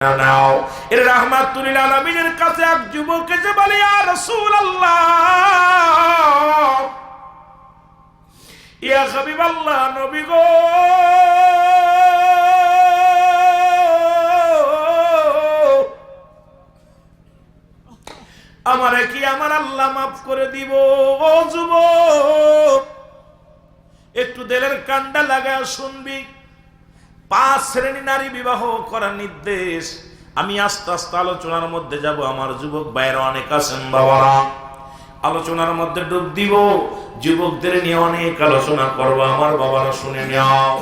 নাও। এর রাহমাতুল লিল আলামিনের কাছে এক যুবক এসে বলে, ইয়া রাসূলুল্লাহ, ইয়া হাবিবাল্লাহ, নবী গো, আমারে কি আমার আল্লাহ মাফ করে দিব? ও যুবক, একটু দিলের কান্ডা লাগায় শুনবি। 5 শ্রেণী নারী বিবাহ করার নির্দেশ। আমি আস্তে আস্তে আলোচনার মধ্যে যাব। আমার যুবক ভাইয়েরা অনেক আছেন, বাবারা, আলোচনার মধ্যে ডুব দিব। যুবকদের নিয়ে অনেক আলোচনা করব, আমার বাবারা শুনে নাও।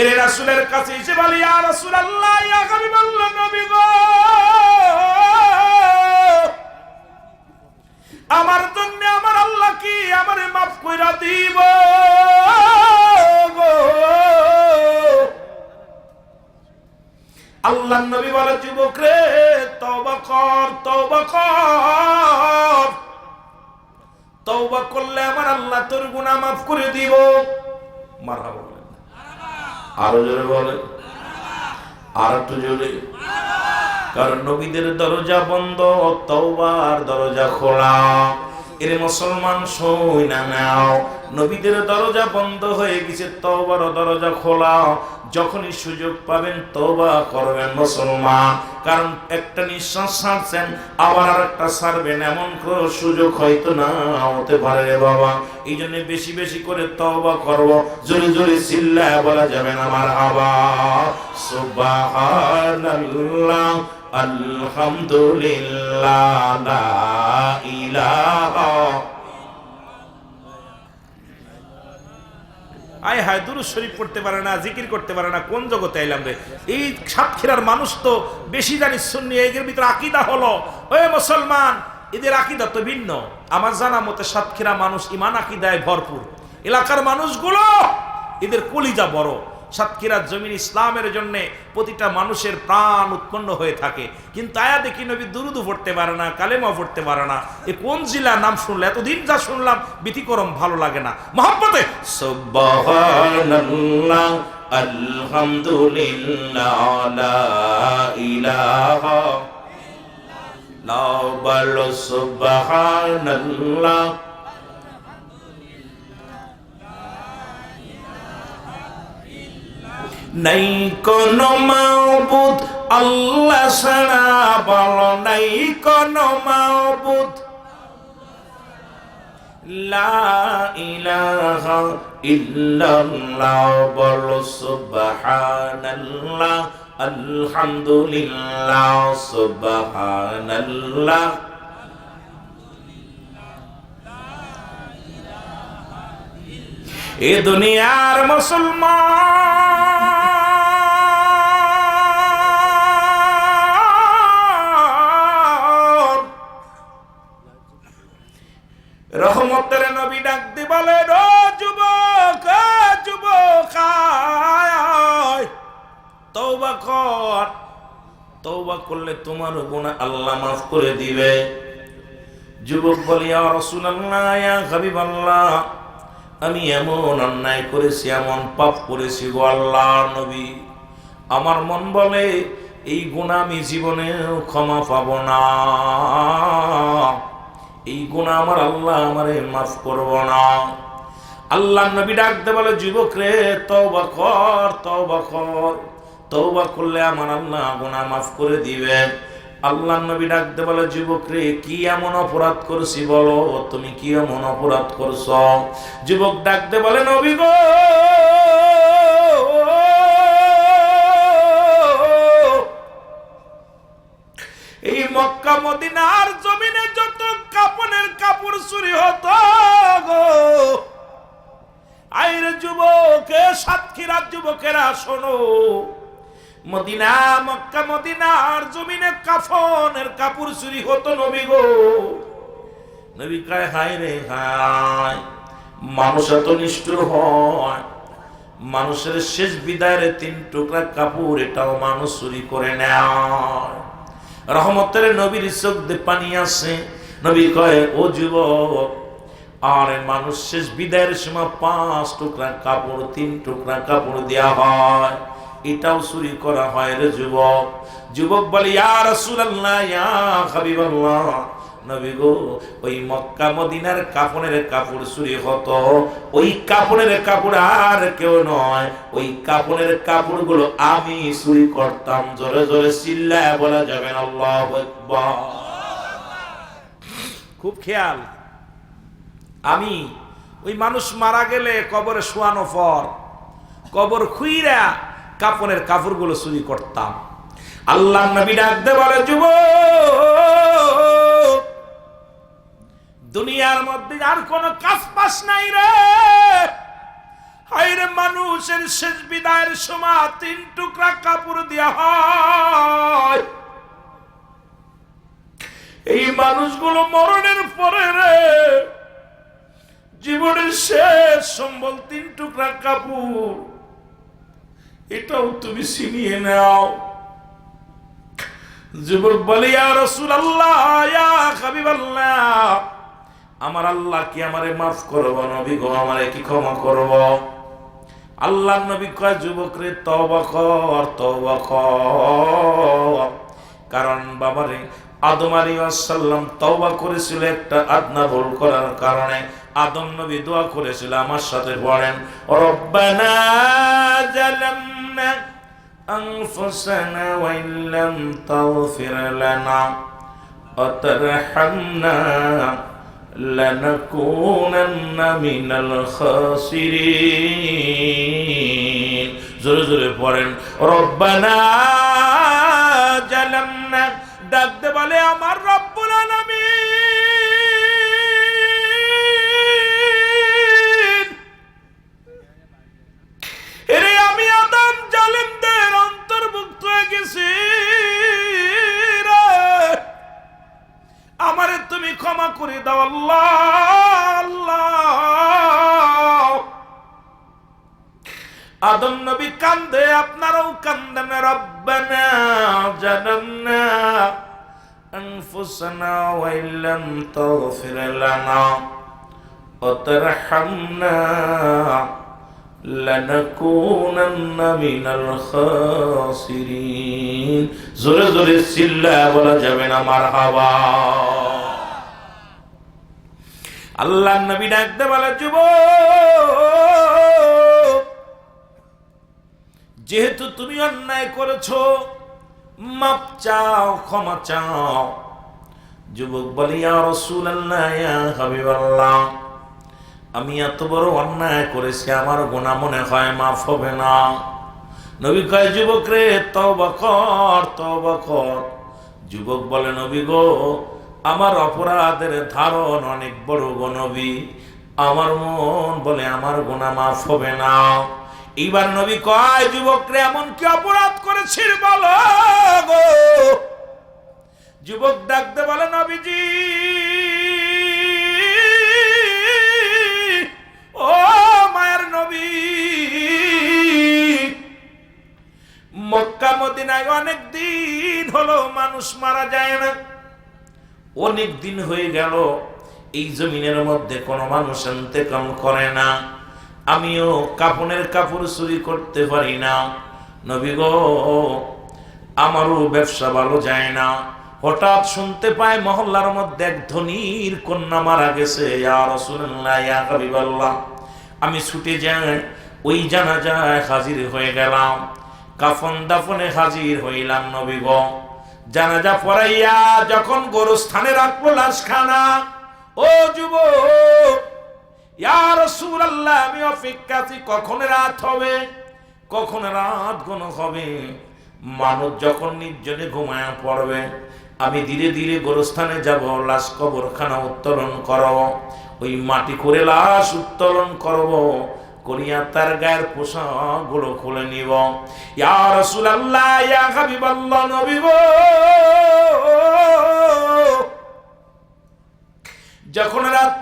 এর রাসূলের কাছে এসে বলি, ইয়া রাসূলুল্লাহ, ইয়া হাবিবাল্লাহ, নবী গো, আমার জন্য আমার আল্লাহ কি আমারে মাফ কইরা দিব গো? আল্লাহর নবী বলে, যুবক রে, তওবা কর, তওবা কর। তওবা করলে আমার আল্লাহ তোর গুনাহ মাফ করে দিব। মারহাবা বলেন, আরো জোরে বলেন, আর একটু জোরে। কারণ নবীদের দরজা বন্ধ, তওবার দরজা খোলা। এর মুসলমান শুই না নাও, নবীদের দরজা বন্ধ হয়ে গেছে, তওবার দরজা খোলা। যখনই সুযোগ পাবেন তওবা করবেন মুসলমান। কারণ একটা নিঃশ্বাস ছাড়ছেন, আবার আরেকটা ছাড়বেন, এমন কোনো সুযোগ হয়তো না হতে পারে রে বাবা। এই জন্য বেশি বেশি করে তওবা করব। জোরে জোরে চিল্লায় বলা যাবে না মারহাবা, সুবহানাল্লাহ, আলহামদুলিল্লাহ, লা ইলাহা। আয় হায়, দুরূদ শরীফ পড়তে পারে না, জিকির করতে পারে না, কোন জগতে আইলাম রে? এই সাতক্ষীরার মানুষ তো বেশি জানি সুন্নি, এর ভিতরে আকীদা হলো, ওই মুসলমান, এদের আকীদা তো ভিন্ন। আমার জানা মতে সাতক্ষীরা মানুষ ইমান আকীদায় ভরপুর। এলাকার মানুষগুলো এদের কলিজা বড়। সাতক্ষীরার জমিন ইসলামের জন্য প্রতিটা মানুষের প্রাণ উৎপন্ন হয়ে থাকে, কিন্তু আয়া দেখি নবী দুরূদও পড়তে পারে না, কালেমা পড়তে পারে না। এ কোন জিলা? নাম শুনলে এতদিন যা শুনলাম ব্যতিক্রম, ভালো লাগে না। মহব্বতে সুবহানাল্লাহ, আলহামদুলিল্লাহ, লা ইলাহা ইল্লাল্লাহ, সুবহানাল্লাহ। নাই কোন মাবুদ আল্লাহ ছাড়া, বলো নাই কোন মাবুদ, লা ইলাহা ইল্লাল্লাহ, বলো সুবহানাল্লাহ, আলহামদুলিল্লাহ, সুবহানাল্লাহ। এ দুনিয়ার মুসলমান, রহমতের নবী ডাক দি বলে, ও যুবক, যুবক, তওবা কর। তওবা করলে তোমার গুনাহ আল্লাহ মাফ করে দিবে। যুবক বলে, ইয়া রাসূলুল্লাহ, ইয়া হাবিবাল্লাহ, আমি এমন অন্যায় করেছি, এমন পাপ করেছি গো আল্লাহর নবী, আমার মন বলে এই গুনাহ আমি জীবনেও ক্ষমা পাবো না, এই গুনাহ আমার আল্লাহ আমারে মাফ করব না। আল্লাহর নবী ডাকতে বলে, যুবক রে, তওবা কর, তওবা কর। তওবা করলে আমার আল্লাহ গুনাহ মাফ করে দিবেন। আল্লাহর নবী ডাকতে বলে, যুবক রে, কি এমন অপরাধ করছি বলো, তুমি কি এমন অপরাধ করছো? যুবক ডাকতে বলে, নবী গো, এই মক্কা মদিনার জমিনে যত কাপড়ের কাপড় চুরি হতো গো, আইরে যুবক, সাতক্ষীরার যুবকেরা শোনো, মদিনা, মক্কা মদিনার জমিনে কাফনের কাপড় চুরি হতো নবী গো। নবী কয়, হায় রে হায়, মানুষ এত নিষ্ঠুর হয়, মানুষের শেষ বিদায়ের 3 টুকরা কাপড় এটাও মানুষ চুরি করে নেয়। রহমতের নবীর চোখ দিয়ে পানি আসে। নবী কয়, ও যুবক, আর মানুষ শেষ বিদায়ের সময় 5 টুকরা কাপড়, 3 টুকরা কাপড় দেয়া হয়। এটাও চুরি করা হয় রে যুবক। যুবক বলে ইয়া রাসূলুল্লাহ ইয়া হাবিবাল্লাহ, নবী গো ওই মক্কা মদিনার কাফনের কাপড় চুরি হতো, ওই কাপড়ের কাপড় আর কেউ নয়, ওই কাপড়ের কাপড়গুলো আমি চুরি করতাম। জোরে জোরে চিল্লায় বলা যাবে না আল্লাহু আকবার। খুব খেয়াল, আমি ওই মানুষ মারা গেলে কবরে শোয়ানো পর কবর খুইরা কাপড়ের কাপড়গুলো চুরি করতাম। আল্লাহ নবী ডাকতে বলে যুবক, দুনিয়ার মধ্যে আর কোন কাজ পাস নাই রে। হায়রে মানুষের শেষ বিদায়ের সময় 3 টুকরা কাপড় দেয়া হয়। এই মানুষগুলো মরণের পরে রে জীবনের শেষ সম্বল 3 টুকরা কাপড়, এটাও তুমি ছিনিয়ে নাও। যুবক বলে ইয়া রাসূলুল্লাহ ইয়া হাবিবাল্লাহ, আমার আল্লাহ কি আমারে মাফ করবো? নবী গো আমারে কি ক্ষমা করব? আল্লাহ নবী কয় যুবক রে তওবা কর, তওবা কর। কারণ বাবারে আদম আলাইহিস সালাম তওবা করেছিল একটা আদনা ভুল করার কারণে। আদম নবী দোয়া করেছিল, আমার সাথে পড়েন, রব্বানা জালামনা আনফুসানা ওয়া ইল্লাম তাগফির লানা ওয়া তারহামনা লানাকুনান্না মিনাল খাসিরিন। জোরে জোরে পড়েন, রব্বানা জালামনা। ডাকতে বলে আমার রব্বুল আলামিন, এরে আমি আদম জালিমদের অন্তর্ভুক্ত হয়ে গেছি রে, আমারে তুমি ক্ষমা করে দাও আল্লাহ। আল্লাহ আদম নবী কান্দে, আপনারাও কান্দেন, রব্বানা জালামনা আনফুসানা ওয়া ইল্লাম তাগফির লানা ওয়া তারহামনা লানাকুনান্না মিনাল খাসিরিন। জোরে জোরে চিল্লায়া বলা যাবে না মারহাবা। আল্লাহ নবী ডাকতে বলে যুবক, যেহেতু তুমি অন্যায় করেছো মাপ চাও, ক্ষমা চাও। যুবক বলে ইয়া রাসূলুল্লাহ ইয়া হাবিবাল্লাহ, আমি এত বড় অন্যায় করেছি, আমার গুনাহ মনে হয় মাফ হবে না। নবী কয় যুবক রে তওবা কর, তওবা কর। যুবক বলে নবী গো আমার অপরাধের ধারণ অনেক বড় গো নবী, আমার মন বলে আমার গুনাহ মাফ হবে না। এইবার নবী কয় যুবক রে এমন কি অপরাধ করেছিস বলো গো? যুবক ডাকতে বলে নবীজি ও মায়ের নবী, মক্কা মদিনায় অনেক দিন হলো মানুষ মারা যায় না, অনেক দিন হয়ে গেল এই জমিনের মধ্যে কোনো মানুষ ইন্তেকাল করে না। আমিও কাপনের কাপড় চুরি করতে পারি না নবী গো, আমারও ব্যবসা ভালো যায় না। হঠাৎ শুনতে পাই মহল্লার মধ্যে এক ধনীর কন্যা মারা গেছে। ইয়া রাসূলুল্লাহ ইয়া হাবিবাল্লাহ, আমি ছুটে যাই, ওই জানাজায় হাজির হয়ে গেলাম, কাফন দাফনে হাজির হইলাম নবী গো। জানাজা পড়াইয়া যখন গোরস্থানে রাখলো লাশখানা, ও যুবক ইয়া রাসূলুল্লাহ আমি অপেক্ষাতে কখন রাত হবে, কখন রাত গোন হবে। মানুষ যখন নির্জনে ঘুমায়া পড়বে আমি ধীরে ধীরে গোরস্থানে যাব, লাশ কবরখানা উত্তোলন করব, ওই মাটি করে লাশ উত্তোলন করব, করিয়া তার গায়ের পোশাক গুলো খুলে নিব। ইয়া রাসূলুল্লাহ ইয়া হাবিবাল্লাহ নবী গো, যখন রাত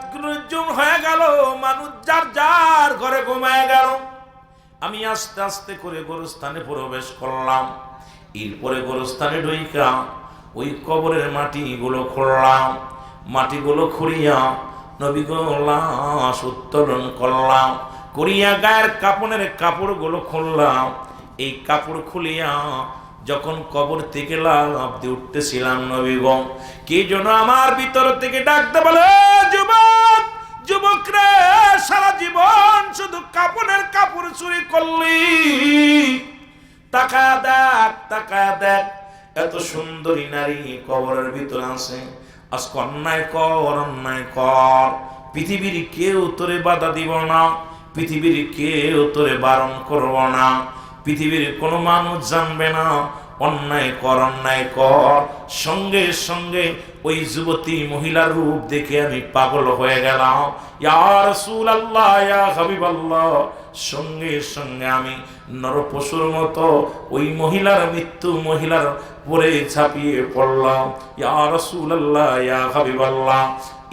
জুম হয়ে গেল, মানুষ যার যার ঘরে ঘুমায় গেল, আমি আস্তে আস্তে করে গোরস্থানে প্রবেশ করলাম। এরপরে গোরস্থানে ঢুইকা ওই কবরের মাটিগুলো খুঁড়লাম, মাটিগুলো খুঁড়িয়া নবী গো লাশ উত্তোলন করলাম, করিয়া গায়ের কাপড়ের কাপড়গুলো খুললাম, এই কাপড় খুলিয়া যখন কবর থেকে লাফ দিয়ে উঠতেছিলাম নবী গো, কে যেন আমার ভিতর থেকে ডাকতে বলে, যুবক যুবক রে, সারা জীবন শুধু কাপড়ের কাপড় চুরি করলি, তাকায়া দেখ তাকায়া দেখ, এত সুন্দরী নারী কবরের ভিতর আছে, আজকে অন্যায় কর অন্যায় কর, পৃথিবীর কেউ তোরে বাধা দিব না, পৃথিবীর কেউ তোরে বারণ করব না, পৃথিবীর কোনো মানুষ জানবে না, অন্যায় কর অন্যায় কর। সঙ্গে সঙ্গে ওই যুবতী মহিলার রূপ দেখে আমি পাগল হয়ে গেলাম, ইয়া রাসূলুল্লাহ ইয়া হাবিবাল্লাহ। সঙ্গে সঙ্গে আমি নরপশুর মতো ওই মহিলার মৃত্যু মহিলার পরে ঝাঁপিয়ে পড়লাম, ইয়া রাসূলুল্লাহ ইয়া হাবিবাল্লাহ।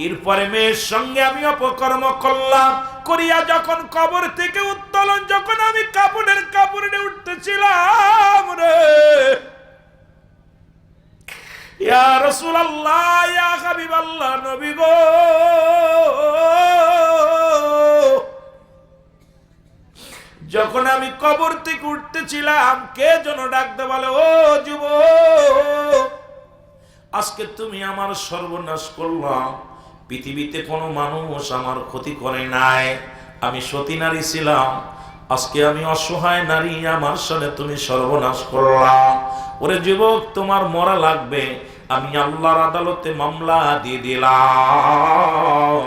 এরপরে মেয়ের সঙ্গে আমি অপকর্ম করলাম, করিয়া যখন কবর থেকে উত্তোলন, যখন আমি কাপড়ের কাপড়ে উঠতেছিলাম রে, ইয়া রাসূলুল্লাহ ইয়া হাবিবাল্লাহ, নবী গো, যখন আমি কবর থেকে উঠতেছিলাম, কে যেন ডাকতে বলে, ও যুবক, আজকে তুমি আমার সর্বনাশ করলাম, পৃথিবীতে কোনো মানুষ আমার ক্ষতি করে নাই, আমি সতী নারী ছিলাম, আজকে আমি অসহায় নারী, আমার সাথে তুমি সর্বনাশ করলাম। ওরে যুবক, তোমার মরা লাগবে, আমি আল্লাহর আদালতে মামলা দিয়ে দিলাম,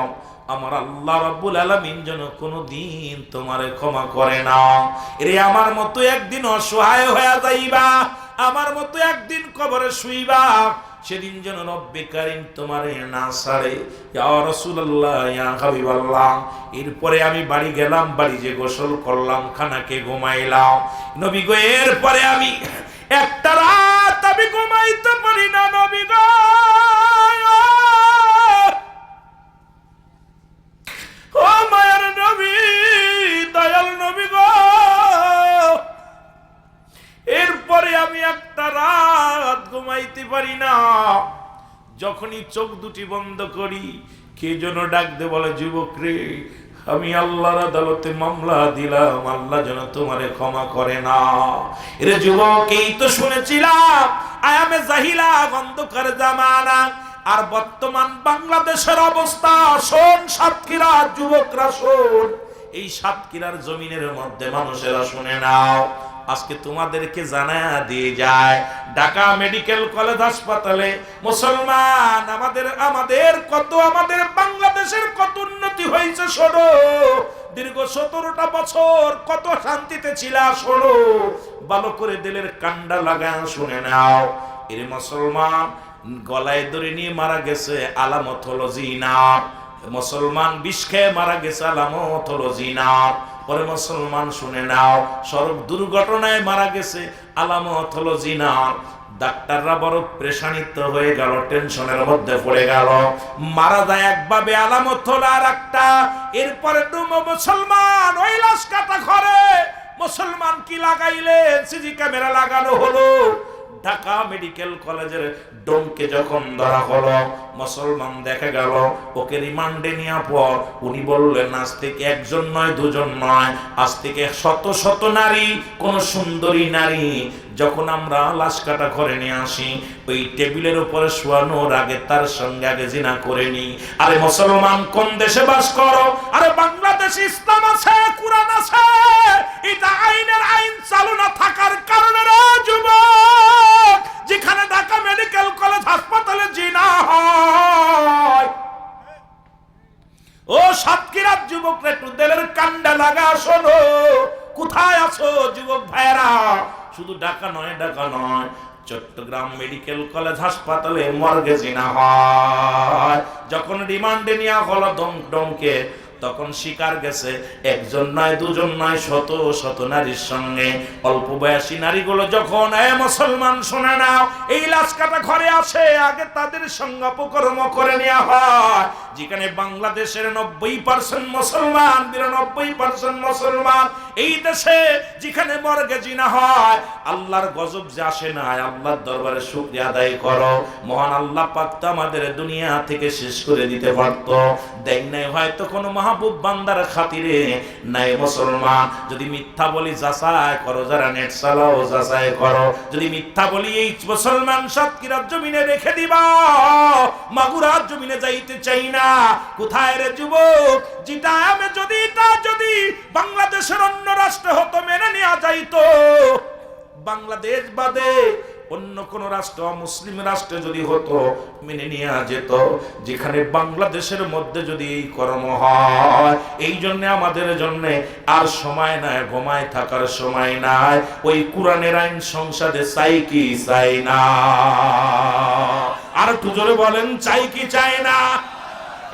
আমার আল্লাহ রাব্বুল আলামিন যেন কোনদিন তোমারে ক্ষমা করে না। এরে আমার মতো একদিন অসহায় হয়ে যাইবা, আমার মতো একদিন কবরে শুইবা, সেদিন যেন রব্বে কারীম তোমারে না ছাড়ে, ইয়া রাসূলুল্লাহ ইয়া হাবিবাল্লাহ। এরপরে আমি বাড়ি গেলাম, বাড়ি যে গোসল করলাম, খানাকে ঘুমাইলাম, নবী গো। এরপরে আমি একটা রাত আমি ঘুমাইতে পারি না নবী গো, ও মায়ের নবী, দয়াল নবী গো। এরপরে আমি একটা রাত ঘুমাইতে পারি না, যখনই চোখ দুটি বন্ধ করি, কে যেন ডাক দে বলে, যুবক রে, আমি আল্লাহর আদালতে মামলা দিলাম, আল্লাহ যেন তোমারে ক্ষমা করে না। এরে যুবক, এই তো শুনেছিলাম আয়ামে জাহিলা, অন্ধকার জামানা, আর বর্তমান বাংলাদেশের অবস্থা শোন, সাতক্ষীরার যুবকরা শোন, এই সাতক্ষীরার জমিনের মধ্যে মানুষেরা শুনে নাও, আজকে তোমাদেরকে জানা দিয়ে যায়, ঢাকা মেডিকেল কলেজ হাসপাতালে মুসলমান আমাদের কত, আমাদের বাংলাদেশের কত উন্নতি হয়েছে শোনো, দীর্ঘ 17টা বছর কত শান্তিতে ছিল শোনো, ভালো করে দিলের কান্ডা লাগা শুনে নাও। এর মুসলমান গলায় দড়ি নিয়ে মারা গেছে, আলামত হলো জিনা, মুসলমান বিষ খেয়ে মারা গেছে, আলামত হলো জিনা। পরে মুসলমান শুনে নাও, সড়ক দুর্ঘটনায় মারা গেছে, আলামত হলো জিনা। ডাক্তাররা বড় প্রেশানিত হয়ে গেল, টেনশনের মধ্যে পড়ে গেল, মারা যায় একভাবে, আলামত হলো আর একটা। এরপরে মুসলমান ওই লাশ কাটা ঘরে মুসলমান কি লাগাইলেন, সিসি ক্যামেরা লাগানো হলো, ঢাকা মেডিকেল কলেজের ডোমকে যখন ধরা হলো, মুসলমান দেখা গেল ওকে রিমান্ডে নেওয়ার পর উনি বললেন, আজ থেকে একজন নয় দুজন নয়, আজ থেকে শত শত নারী, কোন সুন্দরী নারী যখন আমরা লাশ কাটা ঘরে নিয়ে আসি, ওই টেবিলের উপরে শোয়ানোর আগে তার সঙ্গে আগে জিনা করে নি। আরে মুসলমান কোন দেশে বাস করো? আরে বাংলাদেশে ইসলাম আছে, কুরআন আছে, এটা আইনের আইন চালু না থাকার কারণে যুবক, যেখানে ঢাকা মেডিকেল কলেজ হাসপাতালে জিনা হয়, ও সাতক্ষীরার যুবকরা একটু দিলের কান্ডা লাগা শোনো, কোথায় আছো যুবক ভাইরা? শুধু ঢাকা নয়, ঢাকা নয়, চট্টগ্রাম মেডিকেল কলেজ হাসপাতালে মর্গে জিনা হয়। যখন রিমান্ডে নেওয়া হলো ডমকে, তখন শিকার গেছে একজন নয় দুজন নয়, শত শত নারীর সঙ্গে। অল্প বয়সী নারীগুলো যখন মুসলমান শোনে নাও, এই লাশ কাটা ঘরে আসে, আগে তাদের সঙ্গে অপকর্ম করে নেওয়া হয়। যেখানে বাংলাদেশের 90% মুসলমান, 92% মুসলমান, এই দেশে যেখানে মর্গে জিনা হয়, আল্লাহর গজব যে আসে না, আল্লাহর দরবারে শুকরিয়া আদায় করো, মহান আল্লাহ পাক তো আমাদের দুনিয়া থেকে শেষ করে দিতে পারতো, দেয় নাই হয়তো কোনো মাহবুব বান্দার খাতিরে নাই মুসলমান যদি মিথ্যা বলি যাচাই করো, যারা নেট চালাও যাচাই করো, যদি মিথ্যা বলি এই মুসলমান সাতক্ষীরার জমিনে রেখে দিবা, মাগুরার জমিনে যাইতে চাই না। কোথায় রে যুবক, যেটা আমি যদি তা যদি বাংলাদেশের অন্য রাষ্ট্র হতো মেনে নেওয়া যাইতো, বাংলাদেশ বাদে অন্য কোন রাষ্ট্র মুসলিম রাষ্ট্রে যদি হতো মেনে নেওয়া যেত। যেখানে বাংলাদেশের মধ্যে যদি এই কর্ম হয়, এই জন্য আমাদের জন্য আর সময় নাই, ঘুমায় থাকার সময় নাই। ওই কোরআনের আইন সংসদে চাই কি চাই না? আর একটু জোরে বলেন, চাই কি চাই না?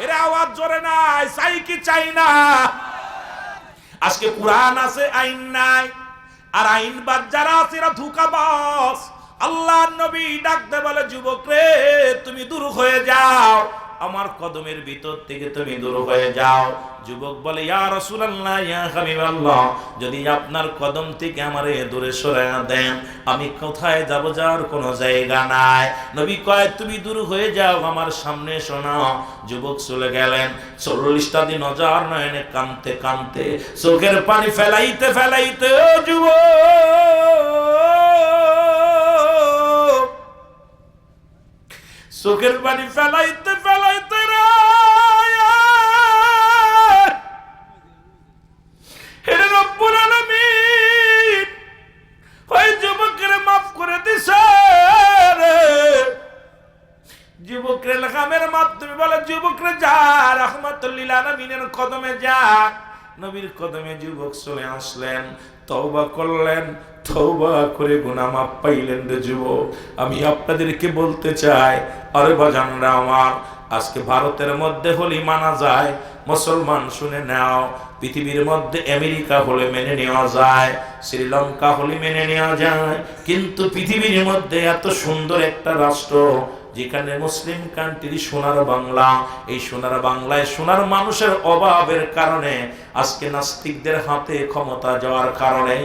এর আওয়াজ জোরে নাই, চাই কি চাই না? আজকে কোরআন আছে, আইন নাই। আর আইনবাদ যারা আছে এরা ধোঁকাবাজ। আল্লাহর নবী ডাকতে বলে, যুবক রে তুমি দূর হয়ে যাও, আমার কদমের ভিতর থেকে তুমি দূর হয়ে যাও। যুবক বলে, ইয়া রাসূলুল্লাহ, ইয়া হাবিবাল্লাহ, যদি আপনার কদম থেকে আমারে দূরে সরায়া দেন, আমি কোথায় যাব? যাওয়ার কোনো জায়গা নাই। নবী কয়, তুমি দূর হয়ে যাও, আমার সামনে শোনো। যুবক চলে গেলেন। 40টা দিন অজার নয়নে কাঁদতে কাঁদতে, চোখের পানি ফেলাইতে ফেলাইতে, ও যুবক, চোখের পানি ফেলাইতে ফেলাইতে রে রব্বুল আলামিন ওই যুবকের মাফ করে দিছে রে। যুবকের লেখামের মাধ্যমে বলে, যুবকরে যা, রাহমাতুল লিল আলামিনের কদমে যা। নবীর কদমে যুবক চলে আসলেন, তওবা করলেন, তওবা করে গুনাহ মাফ পাইলেন। রে যুবক, আমি আপনাদেরকে বলতে চাই, আরে বাজানরা আমার, আজকে ভারতের মধ্যে হলি মানা যায়, মুসলমান শুনে নাও, পৃথিবীর মধ্যে আমেরিকা হলে মেনে নেওয়া যায়, শ্রীলঙ্কা হলে মেনে নেওয়া যায়, কিন্তু পৃথিবীর মধ্যে এত সুন্দর একটা রাষ্ট্র যেখানে মুসলিম কান্ট্রি সোনার বাংলা, এই সোনার বাংলায় সোনার মানুষের অভাবের কারণে আজকে নাস্তিকদের হাতে ক্ষমতা যাওয়ার কারণে